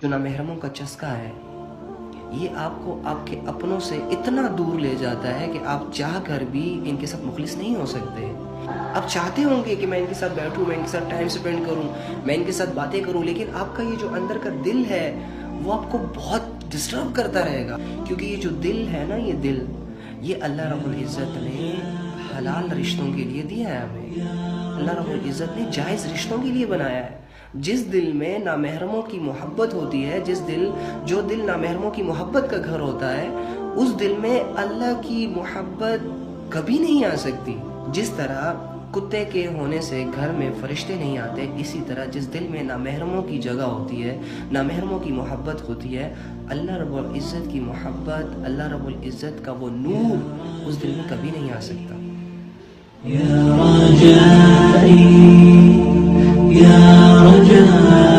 جو نامحرموں کا چسکا ہے یہ آپ کو آپ کے اپنوں سے اتنا دور لے جاتا ہے کہ آپ چاہ کر بھی ان کے ساتھ مخلص نہیں ہو سکتے۔ آپ چاہتے ہوں گے کہ میں ان کے ساتھ بیٹھوں، میں ان کے ساتھ ٹائم سپینڈ کروں، میں ان کے ساتھ باتیں کروں، لیکن آپ کا یہ جو اندر کا دل ہے وہ آپ کو بہت ڈسٹرب کرتا رہے گا، کیونکہ یہ جو دل ہے نا، یہ دل یہ اللہ رب العزت نے حلال رشتوں کے لیے دیا ہے ہمیں۔ اللہ رب العزت نے جائز رشتوں کے لیے بنایا ہے۔ جس دل میں نامحرموں کی محبت ہوتی ہے، جو دل نامحرموں کی محبت کا گھر ہوتا ہے، اس دل میں اللہ کی محبت کبھی نہیں آ سکتی۔ جس طرح کتے کے ہونے سے گھر میں فرشتے نہیں آتے، اسی طرح جس دل میں نامحرموں کی جگہ ہوتی ہے، نامحرموں کی محبت ہوتی ہے، اللہ رب العزت کی محبت، اللہ رب العزت کا وہ نور اس دل میں کبھی نہیں آ سکتا۔ یا رجائی، یا رجائی